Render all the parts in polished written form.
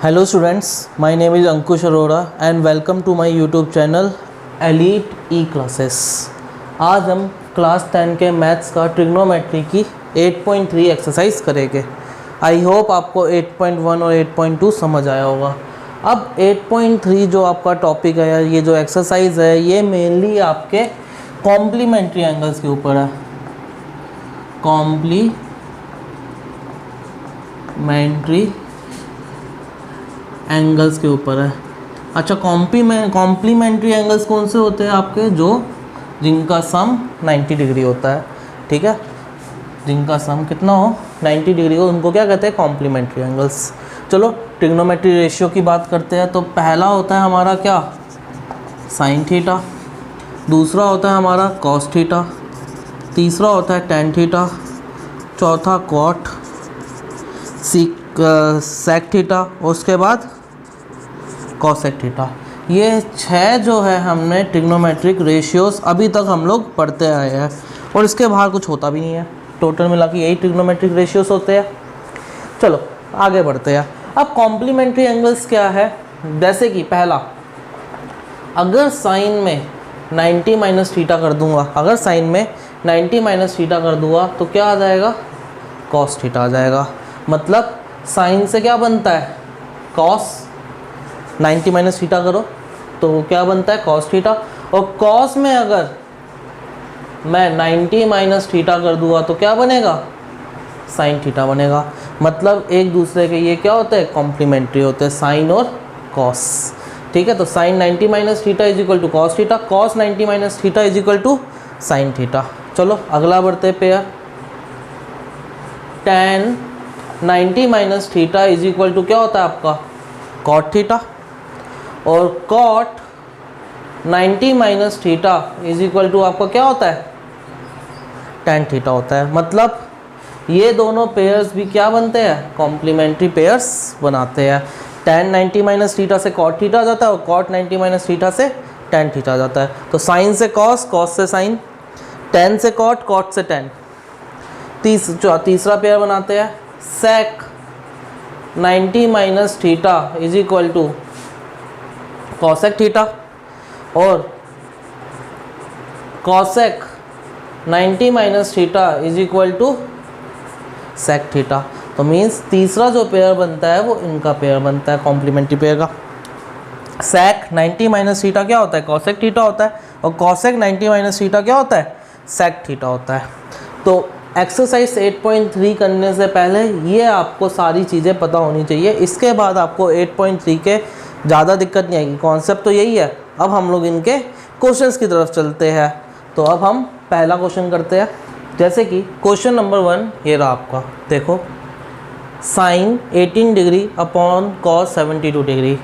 Hello students, my name is Ankush Arora and welcome to my YouTube channel Elite E Classes। आज हम class 10 के maths का trigonometry की 8.3 exercise करेंगे। I hope आपको 8.1 और 8.2 समझ आया होगा। अब 8.3 जो आपका टॉपिक है, ये जो एक्सरसाइज है, ये मेनली आपके कॉम्प्लीमेंट्री एंगल्स के ऊपर है। कॉम्प्लीमेंट्री एंगल्स के ऊपर है। अच्छा, कॉम्प्लीमेंट्री एंगल्स कौन से होते हैं आपके? जिनका सम 90 डिग्री होता है। ठीक है, जिनका सम कितना हो 90 डिग्री हो, उनको क्या कहते हैं? Complementary angles. चलो ट्रिग्नोमेट्री रेशियो की बात करते हैं। तो पहला होता है हमारा क्या? Sine theta. दूसरा होता है हमारा कॉस थीटा। तीसरा होता है टेन थीटा। चौथा कॉट सेक थीटा। उसके बाद कॉसेक थीटा। ये 6 जो है हमने ट्रिग्नोमेट्रिक रेशियोज अभी तक हम लोग पढ़ते आए हैं, और इसके बाहर कुछ होता भी नहीं है। टोटल मिला के यही ट्रिग्नोमेट्रिक रेशियोज होते हैं। चलो आगे बढ़ते हैं। अब कॉम्प्लीमेंट्री एंगल्स क्या है? जैसे कि पहला, अगर साइन में 90 माइनस थीटा कर दूंगा, अगर साइन में 90 माइनस थीटा कर दूंगा तो क्या आ जाएगा? कॉस थीटा आ जाएगा। मतलब साइन से क्या बनता है? कॉस। 90 माइनस थीटा करो तो क्या बनता है? Cos theta. और कॉस में अगर मैं 90 माइनस थीटा कर दूंगा तो क्या बनेगा? साइन थीटा बनेगा। मतलब एक दूसरे के ये क्या होते हैं? कॉम्प्लीमेंट्री होते हैं, साइन और कॉस। ठीक है, तो sine 90 minus theta is equal to cos theta, cos 90 minus theta is equal to sine theta. चलो अगला बढ़ते हैं pair. Tan 90 minus theta is equal to क्या होता है आपका? Cot theta. और cot 90 minus theta is equal to आपका क्या होता है? टेन थीटा होता है। मतलब ये दोनों पेयर्स भी क्या बनते हैं? कॉम्प्लीमेंट्री पेयर्स बनाते हैं। टेन 90 माइनस थीटा से कॉट थीटा आ जाता है, और कॉट 90 माइनस थीटा से टेन थीटा आ जाता है। तो साइन से कॉस, कॉस से साइन, टेन से कॉट, कॉट से टेन। तीसरा पेयर बनाते हैं sec 90 minus theta is equal to cosec theta, और cosec 90 minus theta is equal to sec theta. तो मीन्स तीसरा जो पेयर बनता है वो इनका पेयर बनता है, कॉम्प्लीमेंट्री पेयर का। सेक 90 माइनस थीटा क्या होता है? कॉसेक थीटा होता है, और कॉसेक 90 माइनस थीटा क्या होता है? सेक थीटा होता है। तो एक्सरसाइज 8.3 करने से पहले ये आपको सारी चीज़ें पता होनी चाहिए। इसके बाद आपको 8.3 के ज़्यादा दिक्कत नहीं आएगी। कॉन्सेप्ट तो यही है। अब हम लोग इनके क्वेश्चंस की तरफ चलते हैं। तो अब हम पहला क्वेश्चन करते हैं। जैसे कि क्वेश्चन नंबर 1 ये रहा आपका। देखो, sine 18 degree upon cos 72 degree.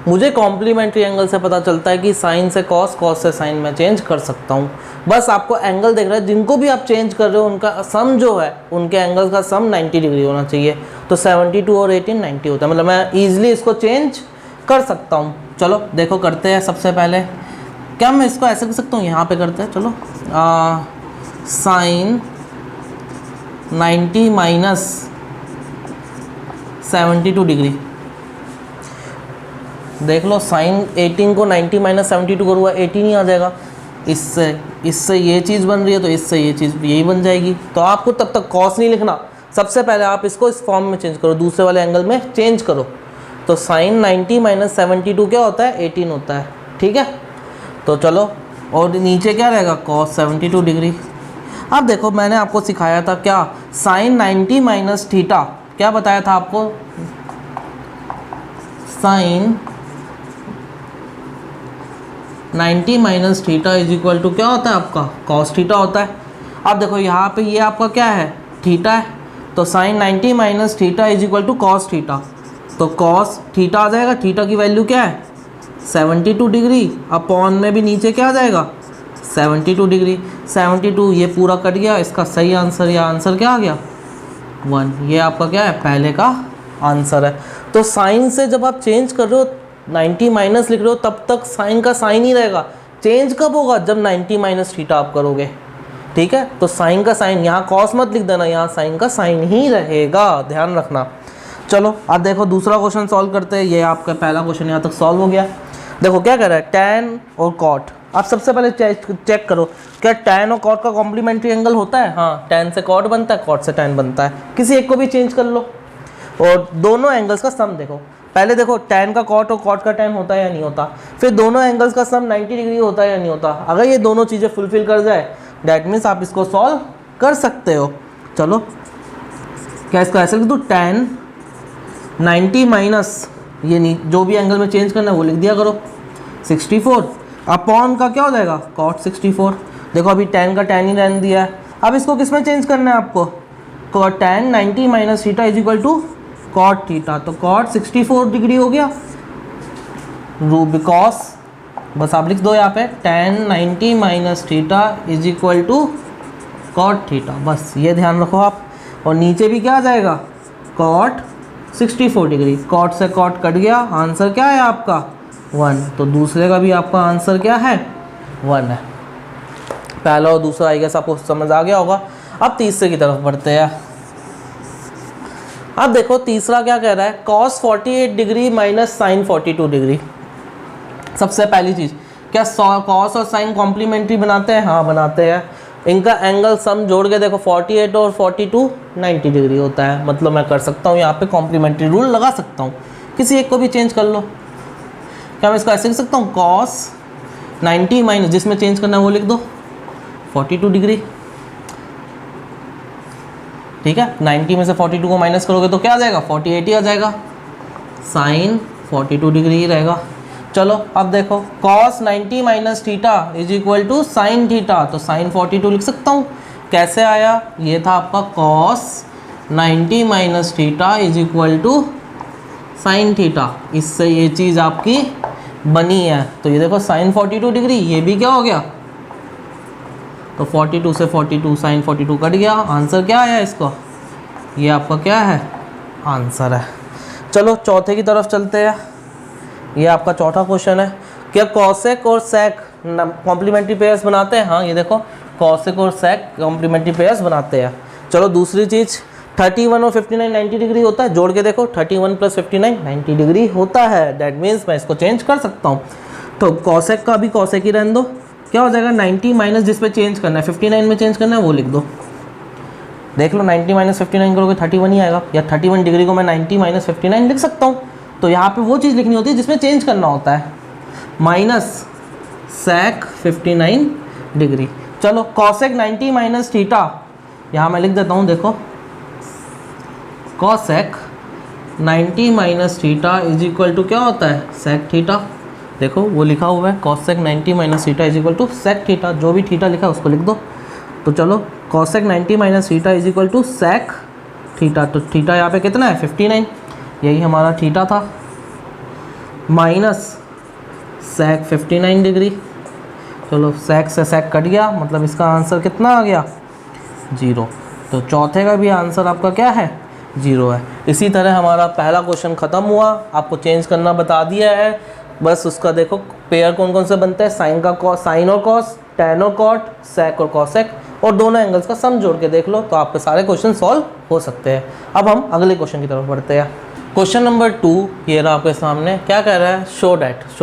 मुझे कॉम्प्लीमेंट्री एंगल से पता चलता है कि साइन से कॉस, कॉस से साइन मैं चेंज कर सकता हूँ। बस आपको एंगल देख रहे हैं, जिनको भी आप चेंज कर रहे हो उनका सम जो है, उनके एंगल्स का सम 90 डिग्री होना चाहिए। तो 72 और 18 90 होता है। मतलब मैं ईजिली इसको चेंज कर सकता हूँ। चलो देखो करते हैं। सबसे पहले क्या मैं इसको ऐसे कर सकता हूँ? यहाँ पे करते हैं। चलो साइन 90 माइनस 72 डिग्री। देख लो, साइन 18 को 90 माइनस 72 करूँगा 18 ही आ जाएगा। इससे ये चीज़ बन रही है, तो इससे ये चीज़ यही बन जाएगी। तो आपको तब तक कॉस नहीं लिखना। सबसे पहले आप इसको इस फॉर्म में चेंज करो, दूसरे वाले एंगल में चेंज करो। तो साइन 90 माइनस 72 क्या होता है? 18 होता है। ठीक है, तो चलो, और नीचे क्या रहेगा? Cos 72 degree. अब देखो, मैंने आपको सिखाया था क्या? साइन 90 माइनस थीटा क्या बताया था आपको? Sine 90 minus theta is equal to क्या होता है आपका? कॉस थीटा होता है। अब देखो यहाँ पे ये आपका क्या है? थीटा है। तो sine 90 minus theta is equal to cos theta. तो कॉस थीटा आ जाएगा। थीटा की वैल्यू क्या है? 72 डिग्री। अपॉन में भी नीचे क्या आ जाएगा? 72 डिग्री। 72 ये पूरा कट गया। इसका सही आंसर, या आंसर क्या आ गया? 1। ये आपका क्या है? पहले का आंसर है। तो साइन से जब आप चेंज कर रहे हो, 90 माइनस लिख रहे हो, तब तक साइन का साइन ही रहेगा। चेंज कब होगा? जब 90 माइनस थीटा आप करोगे। ठीक है, तो साइन का साइन, यहाँ कॉस मत लिख देना, यहाँ साइन का साइन ही रहेगा, ध्यान रखना। चलो अब देखो दूसरा क्वेश्चन सॉल्व करते हैं। ये आपका पहला क्वेश्चन यहाँ तक सॉल्व हो गया। देखो क्या कर रहा है, tan और cot। आप सबसे पहले चेक करो क्या tan और cot का कॉम्प्लीमेंट्री एंगल होता है। हाँ, tan से cot बनता है, cot से tan बनता है। किसी एक को भी चेंज कर लो और दोनों एंगल्स का सम देखो। पहले देखो tan का cot और cot का tan होता है या नहीं होता, फिर दोनों एंगल्स का सम 90 डिग्री होता है या नहीं होता। अगर ये दोनों चीज़ें फुलफिल कर जाए डैट मीन्स आप इसको सॉल्व कर सकते हो। चलो क्या इसका ऐसे लिख दूँ, tan 90 माइनस ये नहीं, जो भी एंगल में चेंज करना है वो लिख दिया करो 64 अपॉन का क्या हो जाएगा cot 64। देखो अभी tan का tan ही रहने दिया है। अब इसको किस में चेंज करना है आपको, tan 90 minus theta is equal to cot theta. तो cot 64 डिग्री हो गया बिकॉज बस आप लिख दो यहाँ पे tan 90 minus theta is equal to cot theta. बस ये ध्यान रखो आप। और नीचे भी क्या आ जाएगा cot 64 डिग्री। cot से cot कट गया, आंसर क्या है आपका 1। तो दूसरे का भी आपका आंसर क्या है 1 है। पहला और दूसरा आई गेस आपको समझ आ गया होगा। अब तीसरे की तरफ बढ़ते हैं। अब देखो तीसरा क्या कह रहा है, cos 48 degree minus sin 42 degree. सबसे पहली चीज़, क्या cos और sin कॉम्प्लीमेंट्री बनाते हैं। हाँ बनाते हैं। इनका एंगल सम जोड़ के देखो 48 और 42 90 डिग्री होता है। मतलब मैं कर सकता हूँ यहाँ पे कॉम्प्लीमेंट्री रूल लगा सकता हूँ। किसी एक को भी चेंज कर लो। क्या मैं इसको ऐसे लिख सकता हूँ, cos 90 माइनस जिसमें चेंज करना है वो लिख दो 42 डिग्री। ठीक है, 90 में से 42 को माइनस करोगे तो क्या आ जाएगा 48 ही आ जाएगा। sin 42 डिग्री ही रहेगा। चलो अब देखो cos 90 minus theta is equal to sine theta. तो sin 42 लिख सकता हूँ। कैसे आया, ये था आपका cos 90 minus theta is equal to sine theta. इससे ये चीज़ आपकी बनी है। तो ये देखो sin 42 डिग्री, ये भी क्या हो गया, तो 42 से 42 sin 42 कट गया। आंसर क्या आया इसका, ये आपका क्या है आंसर है। चलो चौथे की तरफ चलते हैं। ये आपका चौथा क्वेश्चन है, क्या कॉसेक और सेक कॉम्प्लीमेंट्री पेयर्स बनाते हैं। हाँ ये देखो कॉसेक और सेक कॉम्प्लीमेंट्री पेयर्स बनाते हैं। चलो दूसरी चीज़, 31 और 59 90 डिग्री होता है। जोड़ के देखो 31 प्लस 59 90 डिग्री होता है। डैट मीन्स मैं इसको चेंज कर सकता हूँ। तो कॉसेक का भी कॉसेक ही रहने दो। क्या हो जाएगा 90 माइनस जिस पे चेंज करना है 59 में चेंज करना है वो लिख दो। देख लो 90 माइनस 59 करोगे 31 ही आएगा, या 31 डिग्री को मैं 90 माइनस 59 लिख सकता हूँ। तो यहाँ पे वो चीज़ लिखनी होती है जिसमें चेंज करना होता है, माइनस सेक 59 डिग्री। चलो कॉसेक 90 माइनस थीटा यहाँ मैं लिख देता हूँ। देखो cosec 90 minus theta is equal to क्या होता है सेक थीटा। देखो वो लिखा हुआ है cosec 90 minus theta is equal to sec theta. जो भी थीटा लिखा है उसको लिख दो। तो चलो cosec 90 minus theta is equal to sec theta. तो थीटा यहाँ पे कितना है 59, यही हमारा थीटा था, माइनस सेक 59 डिग्री। चलो सेक से सेक कट गया, मतलब इसका आंसर कितना आ गया 0। तो चौथे का भी आंसर आपका क्या है 0 है। इसी तरह हमारा पहला क्वेश्चन ख़त्म हुआ। आपको चेंज करना बता दिया है। बस उसका देखो पेयर कौन कौन से बनते हैं, साइन और कॉस, टैन और कॉट, सेक और कॉसेक, और दोनों एंगल्स का सम जोड़ के देख लो तो आपके सारे क्वेश्चन सॉल्व हो सकते हैं। अब हम अगले क्वेश्चन की तरफ बढ़ते हैं। क्वेश्चन नंबर 2 ये रहा आपके सामने। क्या कह रहा है, शो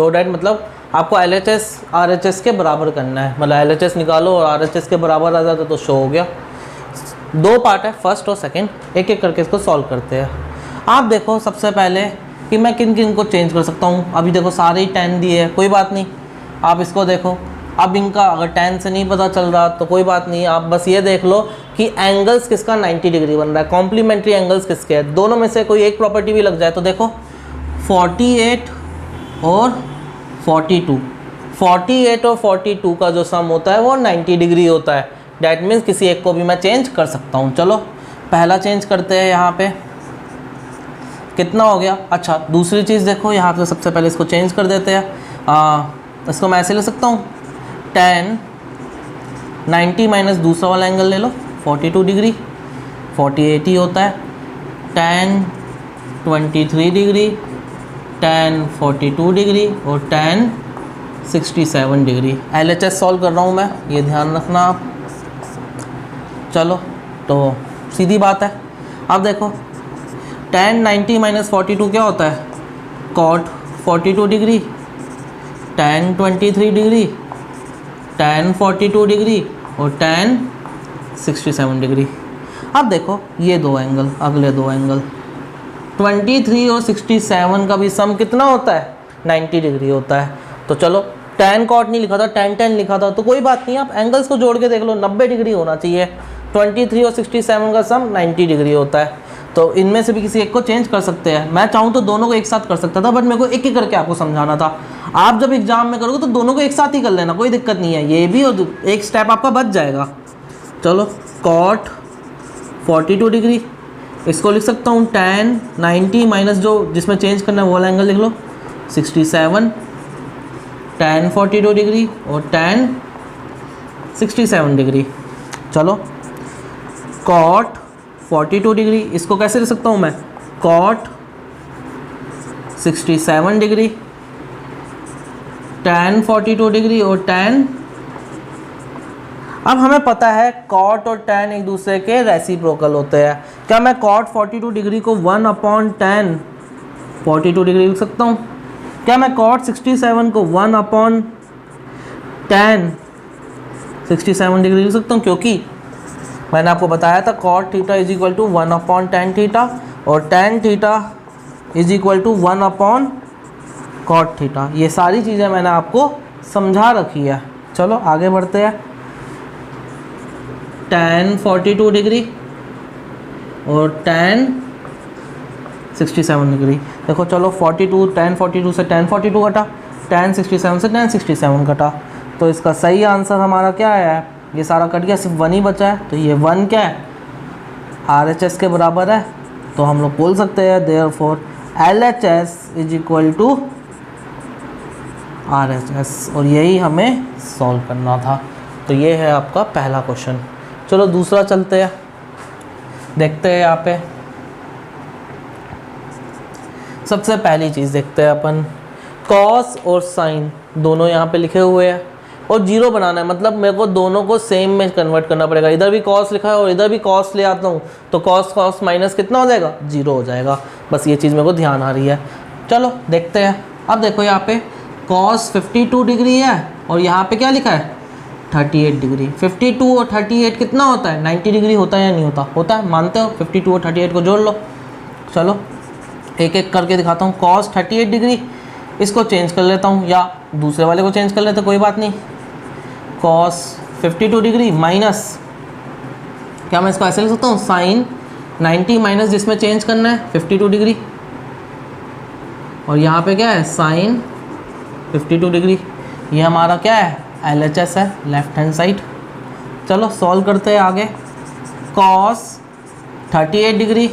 डैट मतलब आपको LHS RHS के बराबर करना है। मतलब LHS निकालो और RHS के बराबर आ जाता तो शो हो गया। 2 पार्ट है, फर्स्ट और सेकंड, एक एक करके इसको सॉल्व करते हैं। आप देखो सबसे पहले कि मैं किन किन को चेंज कर सकता हूँ। अभी देखो सारे ही tan दिए है, कोई बात नहीं। आप इसको देखो, अब इनका अगर tan से नहीं पता चल रहा तो कोई बात नहीं, आप बस ये देख लो कि एंगल्स किसका 90 डिग्री बन रहा है, कॉम्प्लीमेंट्री एंगल्स किसके हैं। दोनों में से कोई एक प्रॉपर्टी भी लग जाए तो देखो 48 और 42, 48 और 42 का जो सम होता है वो 90 डिग्री होता है। डैट मीन्स किसी एक को भी मैं चेंज कर सकता हूँ। चलो पहला चेंज करते हैं। यहाँ पे कितना हो गया। अच्छा दूसरी चीज़ देखो, यहाँ पे सबसे पहले इसको चेंज कर देते हैं। इसको मैं ऐसे ले सकता हूँ, tan 90 माइनस दूसरा वाला एंगल ले लो 42 डिग्री, 48 ही होता है, tan 23 डिग्री, tan 42 डिग्री और tan 67 डिग्री। LHS सॉल्व कर रहा हूँ मैं, ये ध्यान रखना आप। चलो तो सीधी बात है। अब देखो tan 90 माइनस 42 क्या होता है? cot 42 degree, tan 23 degree, tan 42 degree और tan 67 डिग्री। अब देखो ये दो एंगल, अगले दो एंगल 23 और 67 का भी सम कितना होता है? 90 डिग्री होता है। तो चलो tan cot नहीं लिखा था, tan लिखा था, तो कोई बात नहीं, आप एंगल्स को जोड़ के देख लो, 90 डिग्री होना चाहिए। 23 और 67 का सम 90 डिग्री होता है। तो इनमें से भी किसी एक को चेंज कर सकते हैं। मैं चाहूँ तो दोनों को एक साथ कर सकता था, बट मेरे को एक एक करके आपको समझाना था। आप जब एग्जाम में करोगे तो दोनों को एक साथ ही कर लेना, कोई दिक्कत नहीं है, ये भी और एक स्टेप आपका बच जाएगा। चलो cot 42 डिग्री, इसको लिख सकता हूँ tan 90 माइनस जो जिसमें चेंज करना है वो वाला एंगल लिख लो 67, tan 42 डिग्री और tan 67 डिग्री। चलो cot 42 डिग्री, इसको कैसे लिख सकता हूँ मैं? cot 67 डिग्री, tan 42 डिग्री और tan। अब हमें पता है cot और tan एक दूसरे के रेसिप्रोकल होते हैं। क्या मैं cot 42 डिग्री को 1/tan 42 डिग्री लिख सकता हूँ? क्या मैं cot 67 को 1/tan 67 डिग्री लिख सकता हूँ? क्योंकि मैंने आपको बताया था cot theta is equal to 1/tan theta और tan theta is equal to 1/cot theta. ये सारी चीज़ें मैंने आपको समझा रखी है। चलो आगे बढ़ते हैं। tan 42 डिग्री और tan 67 डिग्री। देखो चलो 42, tan 42 से tan 42 कटा, tan 67 से tan 67 कटा, तो इसका सही आंसर हमारा क्या है? ये सारा कट गया, सिर्फ 1 ही बचा है। तो ये 1 क्या है? RHS के बराबर है। तो हम लोग बोल सकते हैं therefore LHS is equal to RHS, और यही हमें सॉल्व करना था। तो ये है आपका पहला क्वेश्चन। चलो दूसरा चलते हैं, देखते हैं। यहाँ पे सबसे पहली चीज़ देखते हैं अपन, कॉस और साइन दोनों यहाँ पे लिखे हुए हैं और जीरो बनाना है, मतलब मेरे को दोनों को सेम में कन्वर्ट करना पड़ेगा। इधर भी कॉस लिखा है और इधर भी कॉस ले आता हूँ, तो कॉस कॉस माइनस कितना हो जाएगा? जीरो हो जाएगा। बस ये चीज़ मेरे को ध्यान आ रही है। चलो देखते हैं। अब देखो यहाँ पे कॉस 52 डिग्री है और यहाँ पे क्या लिखा है? 38 डिग्री। 52 और 38 कितना होता है? 90 डिग्री होता है या नहीं होता? होता है, मानते हो? 52 और 38 को जोड़ लो। चलो एक एक करके दिखाता हूँ। कॉस 38 डिग्री, इसको चेंज कर लेता हूँ या दूसरे वाले को चेंज कर लेते, कोई बात नहीं। कॉस 52 डिग्री माइनस, क्या मैं इसको ऐसे लिख सकता हूँ? साइन 90 माइनस जिसमें चेंज करना है 52 डिग्री, और यहाँ पे क्या है? Sine 52 degree. ये हमारा क्या है? LHS है, लेफ्ट हैंड साइड। चलो सॉल्व करते हैं आगे। Cos 38 degree,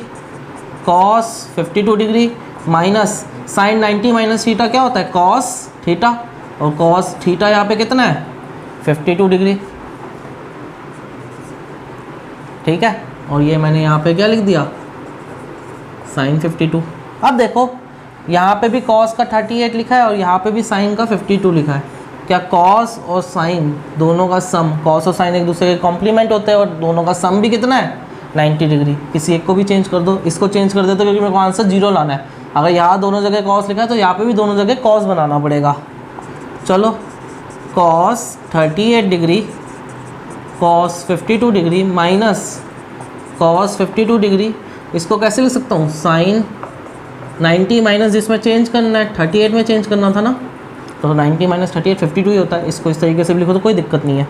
cos 52 degree minus sine 90 minus theta क्या होता है? कॉस थीटा, और कॉस थीटा यहाँ पे कितना है? 52 डिग्री। ठीक है, और ये मैंने यहाँ पे क्या लिख दिया? साइन 52। अब देखो यहाँ पे भी कॉस का 38 लिखा है और यहाँ पे भी साइन का 52 लिखा है। क्या कॉस और साइन दोनों का सम, कॉस और साइन एक दूसरे के कॉम्प्लीमेंट होते हैं और दोनों का सम भी कितना है? 90 डिग्री। किसी एक को भी चेंज कर दो, इसको चेंज कर देते क्योंकि मेरे को आंसर जीरो लाना है। अगर यहाँ दोनों जगह कॉस लिखा है तो यहाँ पे भी दोनों जगह कॉस बनाना पड़ेगा। चलो cos 38 degree cos 52 degree minus cos 52 degree, इसको कैसे लिख सकता हूँ? साइन 90 माइनस जिसमें चेंज करना है 38 में चेंज करना था ना, तो 90 माइनस 38 52 ही होता है। इसको इस तरीके से भी लिखो तो कोई दिक्कत नहीं है।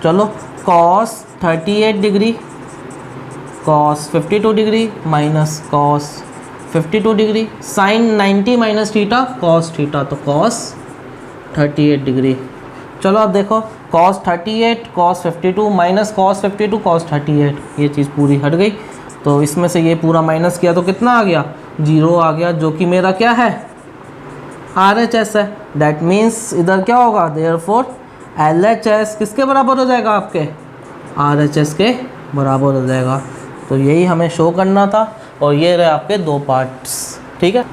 चलो cos 38 degree cos 52 degree minus cos 52 degree, sine 90 minus theta cos theta, तो कॉस 38 डिग्री। चलो अब देखो cos 38 cos 52 minus cos 52 cos 38, ये चीज़ पूरी हट गई। तो इसमें से ये पूरा माइनस किया तो कितना आ गया? जीरो आ गया, जो कि मेरा क्या है? RHS है। दैट मीन्स इधर क्या होगा? देयरफॉर LHS किसके बराबर हो जाएगा? आपके RHS के बराबर हो जाएगा। तो यही हमें शो करना था और ये रहे आपके दो पार्ट्स। ठीक है,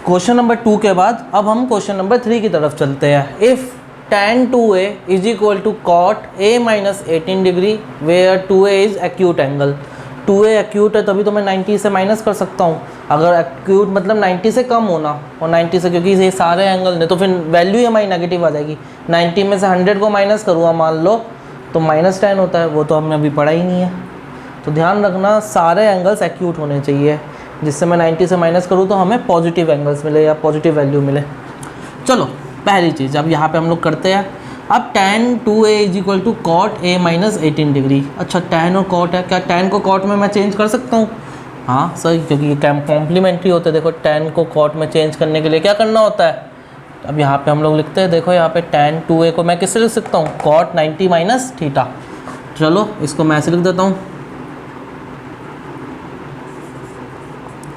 क्वेश्चन नंबर 2 के बाद अब हम क्वेश्चन नंबर 3 की तरफ चलते हैं। If tan 2a is equal to cot a minus 18 degree where 2a is acute angle. 2a acute है तभी तो मैं 90 से माइनस कर सकता हूँ। अगर एक्यूट मतलब 90 से कम होना, और 90 से, क्योंकि ये सारे एंगल ने, तो फिर वैल्यू ही हमारी नेगेटिव आ जाएगी। 90 में से 100 को माइनस करूँगा मान लो तो -10 होता है, वो तो हमने अभी पढ़ा ही नहीं है। तो ध्यान रखना सारे एंगल्स एक्यूट होने चाहिए, जिससे मैं 90 से माइनस करूँ तो हमें पॉजिटिव एंगल्स मिले या पॉजिटिव वैल्यू मिले। चलो पहली चीज़ अब यहाँ पे हम लोग करते हैं। अब tan 2a is equal to cot a minus 18 degree. अच्छा tan और कॉट है, क्या tan को कॉट में मैं चेंज कर सकता हूँ? हाँ सही, क्योंकि ये कॉम्प्लीमेंट्री होते हैं। देखो tan को कॉट में चेंज करने के लिए क्या करना होता है? अब यहाँ पे हम लोग लिखते हैं, देखो यहाँ पे tan 2a को मैं किससे लिख सकता हूँ? Cot 90 minus theta. चलो इसको मैं ऐसे लिख देता हूँ,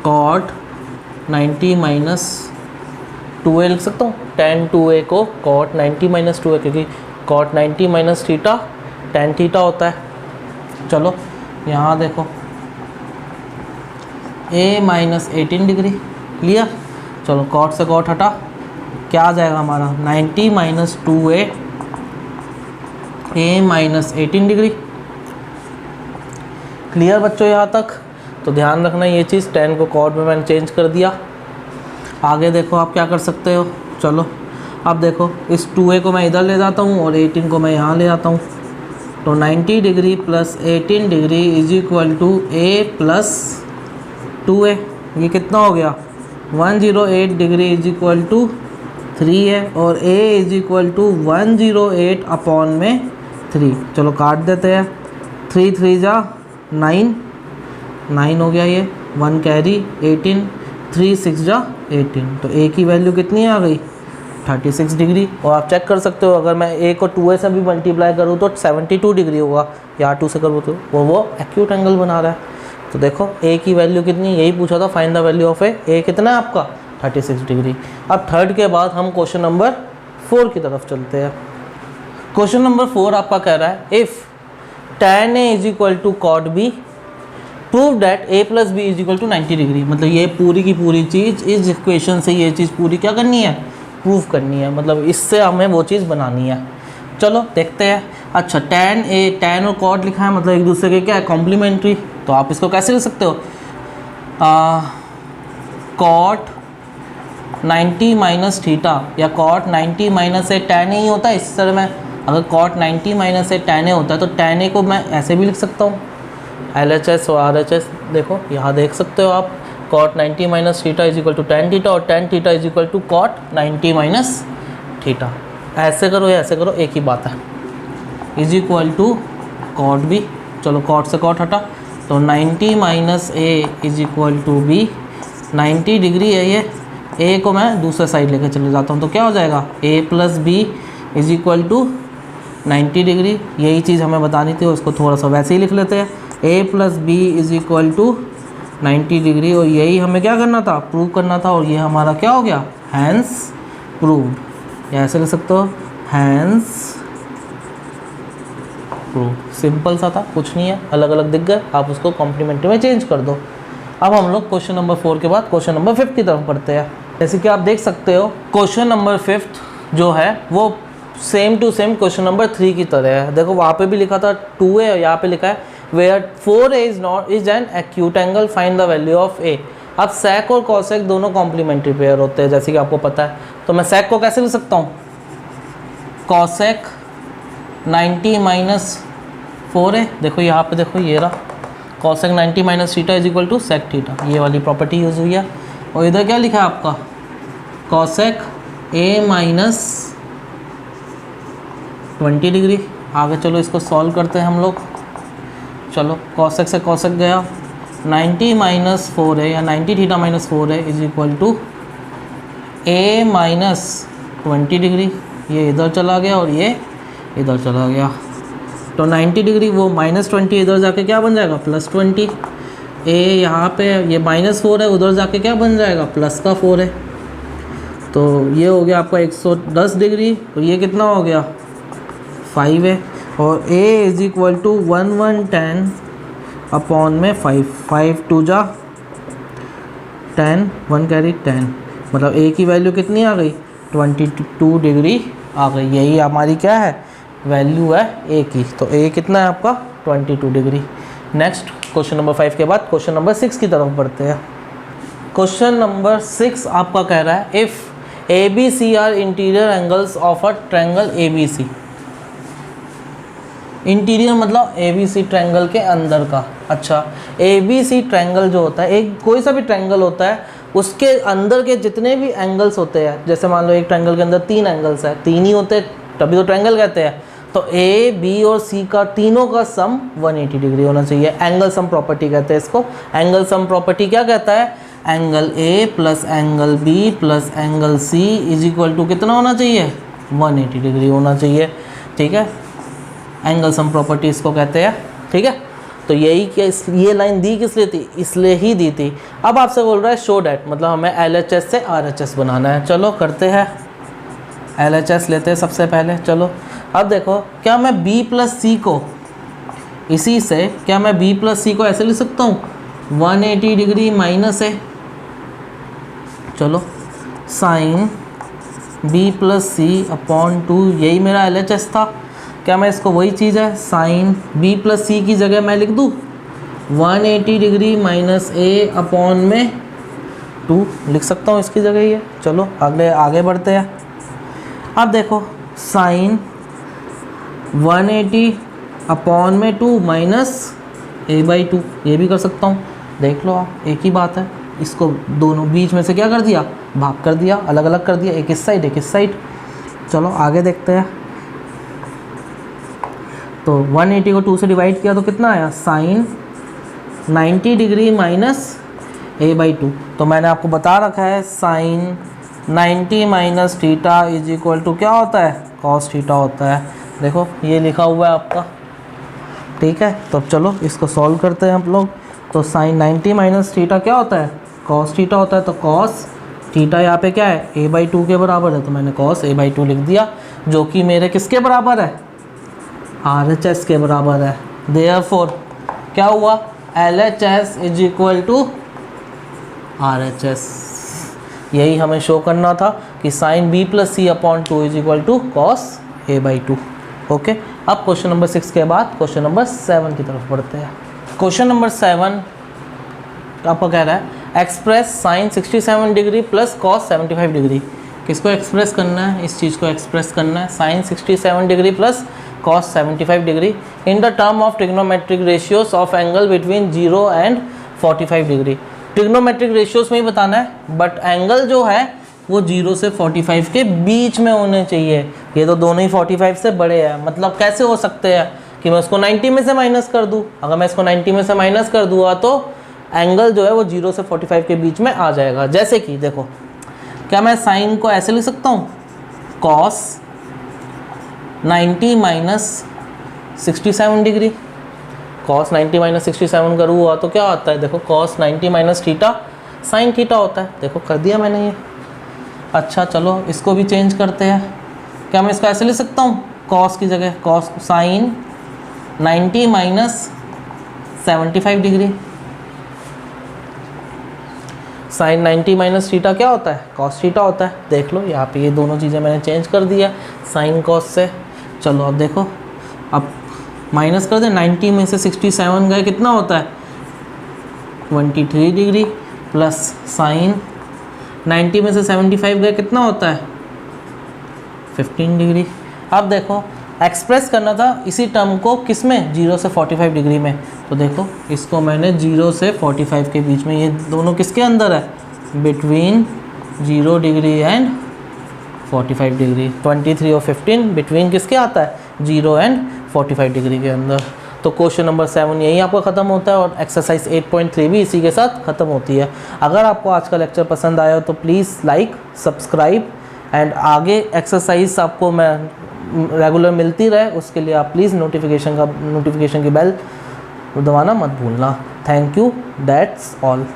कॉट 90 माइनस 2a लिख सकता हूँ। tan 2a को कॉट 90 माइनस 2a, क्योंकि cot 90 minus theta tan theta होता है। चलो यहाँ देखो a माइनस 18 डिग्री लिया। चलो कॉट से कॉट हटा, क्या आ जाएगा हमारा? 90 minus 2a a minus 18 degree. Clear बच्चों यहाँ तक? तो ध्यान रखना ये चीज़, tan को कॉट में मैंने चेंज कर दिया। आगे देखो आप क्या कर सकते हो। चलो अब देखो इस 2a को मैं इधर ले जाता हूँ और 18 को मैं यहाँ ले जाता हूँ। तो 90 degree plus 18 degree is equal to a plus 2a। ये कितना हो गया? 108 डिग्री इज इक्वल टू 3 है, और a is equal to 108 upon में 3। चलो काट देते हैं, 3 3 जा 9 हो गया, ये 1 कैरी 18, 3 6 जा 18। तो a की वैल्यू कितनी आ गई? 36 डिग्री। और आप चेक कर सकते हो, अगर मैं a को 2a से भी मल्टीप्लाई करूँ तो 72 डिग्री होगा, या 2 से करूँ तो वो एक्यूट एंगल बना रहा है। तो देखो a की वैल्यू कितनी, यही पूछा था, find the value of a कितना है आपका? 36 डिग्री। अब थर्ड के बाद हम क्वेश्चन नंबर 4 की तरफ चलते हैं। क्वेश्चन नंबर 4 आपका कह रहा है, if tan a is equal to cot b prove that a plus B is equal to 90 degree. मतलब ये पूरी की पूरी चीज़, इस इक्वेशन से ये चीज़ पूरी क्या करनी है? प्रूव करनी है, मतलब इससे हमें वो चीज़ बनानी है। चलो देखते हैं। अच्छा tan और कॉट लिखा है, मतलब एक दूसरे के क्या है? कॉम्प्लीमेंट्री। तो आप इसको कैसे लिख सकते हो? कॉट 90 माइनस थीटा, या कॉट 90 माइनस ए tan ही होता है इस तरह में। अगर कॉट 90 माइनस ए tan ए होता है तो tan ए को मैं ऐसे भी लिख सकता हूँ, LHS और RHS। देखो यहाँ देख सकते हो आप, cot 90 minus theta is equal to tan theta, और tan theta is equal to cot 90 minus theta. ऐसे करो या ऐसे करो, एक ही बात है। Is equal to cot B. चलो कॉट से कॉट हटा, तो 90 minus A is equal to B. 90 degree है ये, ए को मैं दूसरे साइड लेकर चले जाता हूँ, तो क्या हो जाएगा? a plus B is equal to 90 degree. यही चीज़ हमें बतानी थी, उसको थोड़ा सा वैसे ही लिख लेते हैं, a plus B is equal to 90 degree. और यही हमें क्या करना था? प्रूव करना था। और ये हमारा क्या हो गया? Hence proved. या ऐसे लिख सकते हो, हैंस प्रूव्ड। सिंपल सा था, कुछ नहीं है, अलग अलग दिख गए, आप उसको कॉम्प्लीमेंट्री में चेंज कर दो। अब हम लोग क्वेश्चन नंबर 4 के बाद क्वेश्चन नंबर 5 की तरफ पढ़ते हैं। जैसे कि आप देख सकते हो, क्वेश्चन नंबर 5 जो है वो same to same question number 3 की तरह है। देखो वहाँ पे भी लिखा था 2a, और यहाँ पे लिखा है where 4a is an acute angle, find the value of a। अब sec और cosec दोनों कॉम्प्लीमेंट्री पेयर होते हैं, जैसे कि आपको पता है। तो मैं sec को कैसे लिख सकता हूँ? cosec 90 minus 4a। देखो यहाँ पे देखो, ये रहा cosec 90 minus theta is equal to sec theta, ये वाली प्रॉपर्टी यूज़ हुई है। और इधर क्या लिखा है आपका? cosec a minus 20 degree. आगे चलो इसको सॉल्व करते हैं हम लोग। चलो cosec से cosec गया, 90 माइनस 4a या 90 theta minus 4a is equal to a minus 20 degree. ये इधर चला गया और ये इधर चला गया, तो 90 डिग्री वो -20 इधर जाके क्या बन जाएगा? +20। a यहाँ पे ये -4 है, उधर जाके क्या बन जाएगा? प्लस का 4 है। तो ये हो गया आपका 110 डिग्री, और ये कितना हो गया? 5 है। और a is equal to 110 upon में 5 2 जा 10, 1 कैरी 10, मतलब a की वैल्यू कितनी आ गई? 22 डिग्री आ गई। यही हमारी क्या है? वैल्यू है a की। तो a कितना है आपका? 22 डिग्री। नेक्स्ट क्वेश्चन नंबर 5 के बाद क्वेश्चन नंबर 6 की तरफ बढ़ते हैं। क्वेश्चन नंबर 6 आपका कह रहा है if A B C are interior angles of a triangle A B C. Interior मतलब ए बी सी ट्रायंगल के अंदर का। अच्छा, ए बी सी ट्रायंगल जो होता है, एक कोई सा भी ट्रायंगल होता है, उसके अंदर के जितने भी एंगल्स होते हैं, जैसे मान लो एक ट्रायंगल के अंदर 3 एंगल्स है, 3 ही होते हैं तभी तो ट्रायंगल कहते हैं, तो ए बी और सी का तीनों का सम 180 डिग्री होना चाहिए। एंगल सम प्रॉपर्टी कहते हैं इसको। एंगल सम प्रॉपर्टी क्या कहता है, angle A plus angle B plus angle C is equal to कितना होना चाहिए, 180 डिग्री होना चाहिए। ठीक है, एंगल सम प्रॉपर्टी इसको कहते हैं। ठीक है, तो यही क्या ये लाइन दी किस लिए थी, इसलिए ही दी थी। अब आपसे बोल रहा है शो डैट, मतलब हमें LHS से RHS बनाना है। चलो करते हैं, LHS लेते हैं सबसे पहले। चलो अब देखो, क्या मैं B प्लस सी को इसी से, क्या मैं B प्लस सी को ऐसे लिख सकता हूँ 180 डिग्री माइनस है। चलो sign B plus C upon 2, यही मेरा LHS था। क्या मैं इसको वही चीज़ है, साइन B प्लस सी की जगह मैं लिख दूँ 180 डिग्री माइनस ए अपॉन में 2 लिख सकता हूँ इसकी जगह ये। चलो आगे बढ़ते हैं। अब देखो साइन 180 अपॉन में 2 माइनस a/2, ये भी कर सकता हूँ। देख लो आप, एक ही बात है। इसको दोनों बीच में से क्या कर दिया, भाग कर दिया, अलग अलग कर दिया, एक इस साइड एक इस साइड। चलो आगे देखते हैं। तो 180 को 2 से डिवाइड किया तो कितना आया, साइन 90 डिग्री माइनस a/2। तो मैंने आपको बता रखा है sine 90 minus theta is equal to क्या होता है, कॉस थीटा होता है। देखो ये लिखा हुआ है आपका। ठीक है, तो चलो इसको सॉल्व करते हैं हम लोग। तो साइन 90 माइनस थीटा क्या होता है, कॉस थीटा होता है। तो कॉस थीटा यहाँ पे क्या है, a/2 के बराबर है, तो मैंने कॉस a/2 लिख दिया, जो कि मेरे किसके बराबर है, RHS के बराबर है। देयरफॉर क्या हुआ, LHS is equal to RHS। यही हमें शो करना था कि sine B plus C upon 2 is equal to cos a/2। Okay, अब क्वेश्चन नंबर 6 के बाद क्वेश्चन नंबर 7 की तरफ बढ़ते हैं। क्वेश्चन नंबर 7 आपको कह रहा है express sine 67 degree plus cos 75 degree. किसको एक्सप्रेस करना है, इस चीज़ को एक्सप्रेस करना है, sine 67 degree plus cos 75 degree in the term of trigonometric ratios of angle between 0 and 45 degree. Trigonometric ratios में ही बताना है, बट एंगल जो है वो 0 से 45 के बीच में होने चाहिए। ये तो दोनों ही 45 से बड़े हैं, मतलब कैसे हो सकते हैं कि मैं उसको 90 में से माइनस कर दूँ। अगर मैं इसको 90 में से माइनस कर दूँगा तो एंगल जो है वो 0 से 45 के बीच में आ जाएगा। जैसे कि देखो, क्या मैं साइन को ऐसे लिख सकता हूँ, cos 90 minus 67 degree. Cos 90 minus 67 करूँ हुआ तो क्या आता है, देखो cos 90 minus theta sine theta होता है। देखो कर दिया मैंने ये। अच्छा चलो इसको भी चेंज करते हैं। क्या मैं इसको ऐसे लिख सकता हूँ, कॉस की जगह cos sine 90 minus 75 degree. Sine 90 minus theta क्या होता है, कॉस थीटा होता है। देख लो यहाँ पे ये दोनों चीज़ें मैंने चेंज कर दिया साइन कॉस से। चलो अब देखो, अब माइनस कर दे, 90 में से 67 गए कितना होता है 23 डिग्री, प्लस साइन 90 में से 75 गए कितना होता है 15 डिग्री। अब देखो एक्सप्रेस करना था इसी टर्म को किस में, 0 से 45 डिग्री में। तो देखो इसको मैंने 0 से 45 के बीच में, ये दोनों किसके अंदर है, बिटवीन 0 डिग्री एंड 45 डिग्री। 23 और 15 बिटवीन किसके आता है, 0 एंड 45 डिग्री के अंदर। तो क्वेश्चन नंबर 7 यही आपका ख़त्म होता है और एक्सरसाइज 8.3 भी इसी के साथ ख़त्म होती है। अगर आपको आज का लेक्चर पसंद आया हो तो प्लीज़ लाइक सब्सक्राइब एंड आगे एक्सरसाइज आपको मैं रेगुलर मिलती रहे उसके लिए आप प्लीज़ नोटिफिकेशन की बेल दबाना मत भूलना। Thank you, that's all.